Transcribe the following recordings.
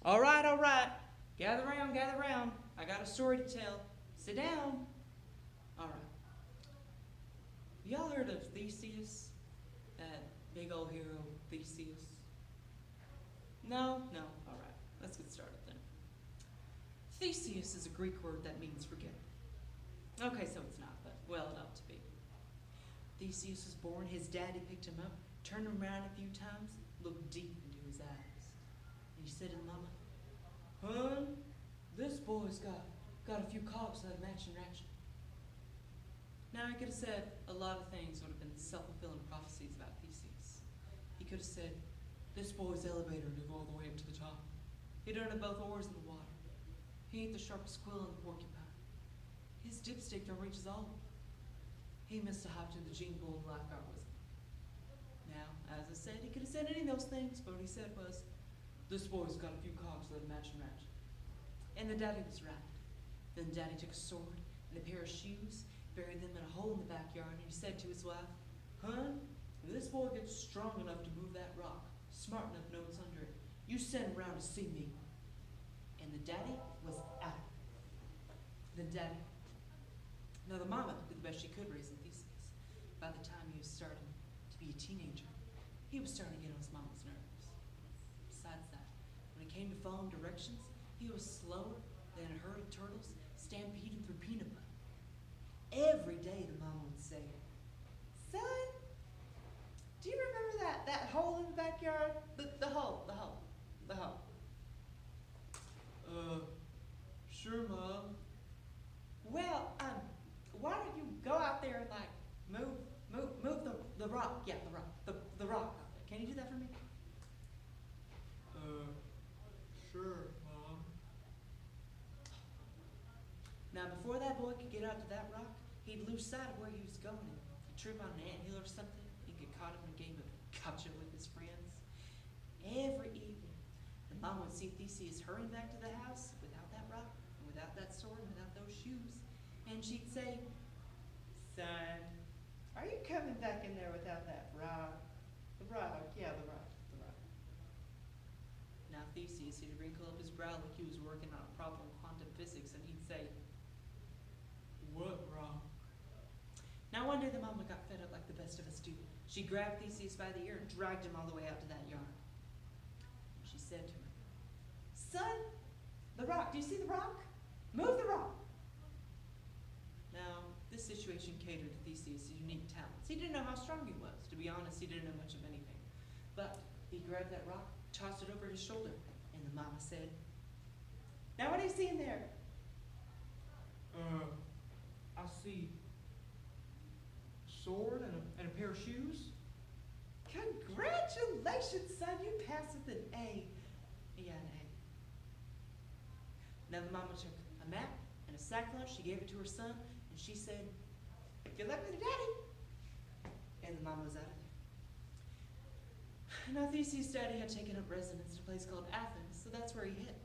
All right. Gather round, gather round. I got a story to tell. Sit down. All right. Y'all heard of Theseus? That big old hero, Theseus? No? No. All right. Let's get started then. Theseus is a Greek word that means forget. Okay, so it's not, but well, it ought to be. Theseus was born, his daddy picked him up, turned him around a few times, looked deep into his eyes. And he said to Mama, "Hun, this boy's got a few cogs that match and ratchet." Now, he could have said a lot of things would have been self-fulfilling prophecies about Theseus. He could have said, "This boy's elevator to go all the way up to the top. He earned both oars in the water. He ain't the sharpest quill in the porcupine. His dipstick don't reach his all. He must have hopped in the gene pool and lifeguard with him." Now, as I said, he could have said any of those things, but what he said was, "This boy's got a few cogs that match and ratchet." And the daddy was right. Then daddy took a sword and a pair of shoes, buried them in a hole in the backyard, and he said to his wife, "Hun, when this boy gets strong enough to move that rock, smart enough to know what's under it, you send him around to see me." And the daddy was out. Now the mama did the best she could raising Theseus. By the time he was starting to be a teenager, he was starting to get on his mama's nerves. Besides that, when it came to following directions, he was slower than a herd of turtles stampeding through peanut butter. Every day the mama would say, "Son, do you remember that hole in the backyard? The hole. Sure, Mom. Well, why don't you go out there and move the rock? Yeah, the rock out there. Can you do that for me?" Sure, Mom. Now, before that boy could get out to that rock, he'd lose sight of where he was going. He'd trip on an anthill or something. He'd get caught up in a game of gotcha with his friends. Every evening, the mom would see Theseus hurrying back to the house without that rock, and without that sword, and without those shoes. And she'd say, "Son, are you coming back in there without that rock? The rock, yeah, the rock. Now Theseus, he'd wrinkle up his brow like he was working on a problem in quantum physics, and he'd say, "What rock?" Now one day the mama got fed up like the best of us do. She grabbed Theseus by the ear and dragged him all the way out to that yard. And she said to him, "Son, the rock, do you see the rock? Move the rock." Now, this situation catered to Theseus' unique talents. He didn't know how strong he was. To be honest, he didn't know much of anything. But he grabbed that rock, tossed it over his shoulder, and the mama said, "Now what do you see in there?" I see a sword and a pair of shoes." "Congratulations, son, you passed with an A. Yeah, an A." Now the mama took a map and a sack lunch, she gave it to her son, and she said, "Good luck with your daddy." And the mama was out of there. Now Theseus' daddy had taken up residence in a place called Athens, so that's where he hid.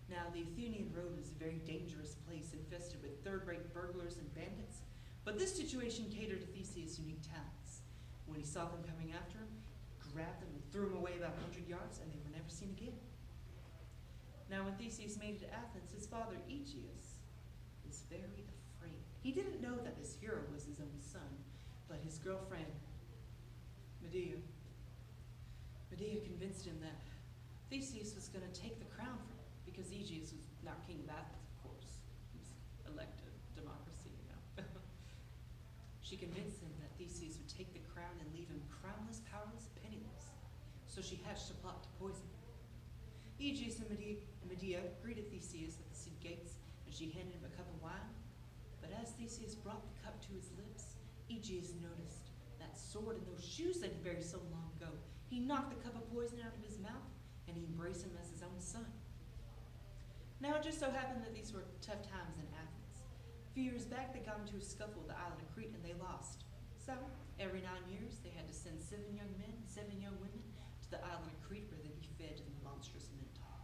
Now the Athenian road was a very dangerous place, infested with third-rate burglars and bandits, but this situation catered to Theseus' unique talents. When he saw them coming after him, he grabbed them and threw them away about 100 yards, and they were never seen again. Now when Theseus made it to Athens, his father Aegeus was very afraid. He didn't know that this hero was his own son, but his girlfriend Medea convinced him that Theseus was going to take the crown from him, because Aegeus was not king of Athens, of course. He was elected democracy, you know. She convinced him that Theseus would take the crown and leave him crownless, powerless, penniless. So she hatched a plot to poison him. Aegeus and Medea greeted Theseus at the city gates, and she handed him a cup of wine. But as Theseus brought the cup to his lips, Aegeus noticed that sword and those shoes that he buried so long ago. He knocked the cup of poison out of his mouth, and he embraced him as his own son. Now it just so happened that these were tough times in Athens. A few years back, they got into a scuffle with the island of Crete, and they lost. So, every 9 years, they had to send 7 young men and 7 young women to the island of Crete, where they'd be fed to the monstrous Minotaur.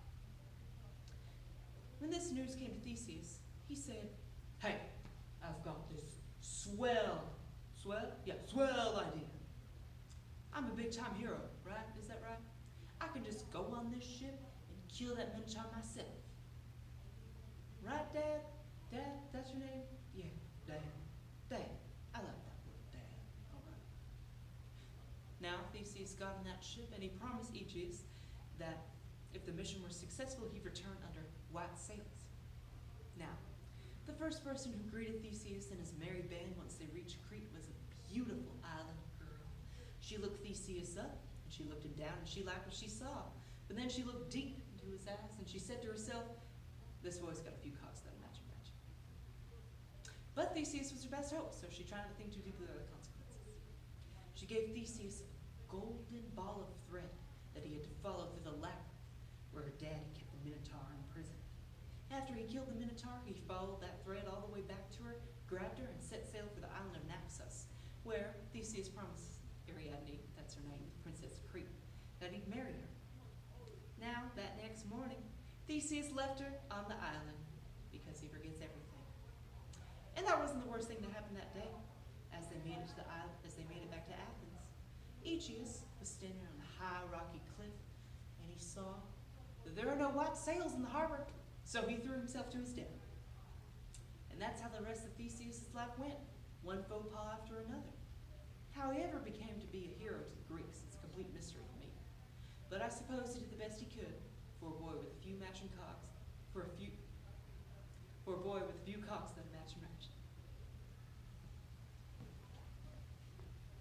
When this news came to Theseus, he said, "Hey, I've got this swell idea. I'm a big-time hero, right? Is that right? I can just go on this ship and kill that minotaur myself. Right, Dad? Dad, that's your name? Yeah, Dad. Dad. I like that word, Dad. All right. Now Theseus got on that ship and he promised Aegeus that if the mission were successful, he'd return under white sails. Now, the first person who greeted Theseus and his merry band once they reached Crete was a beautiful island girl. She looked Theseus up, and she looked him down, and she liked what she saw. But then she looked deep into his eyes, and she said to herself, this boy's got a few cocks that'll match him. But Theseus was her best hope, so she tried to think too deeply about the consequences. She gave Theseus a golden ball of thread that he had to follow through the labyrinth where her dad had kept the Minotaur in prison. After he killed the Minotaur, he followed that thread all the way back to her, grabbed her, and set sail for the island of Naxos, where Theseus promised Ariadne, that's her name, the princess of Crete, that he'd marry her. Now, that next morning, Theseus left her on the island because he forgets everything. And that wasn't the worst thing to happen that day. As they made it to the island, as they made it back to Athens, Aegeus was standing on a high rocky cliff, and he saw that there were no white sails in the harbor. So he threw himself to his death. And that's how the rest of Theseus' life went, one faux pas after another. How he ever became to be a hero to the Greeks is a complete mystery to me. But I suppose he did the best he could for a boy with a few matching cocks, for a boy with a few cocks that match him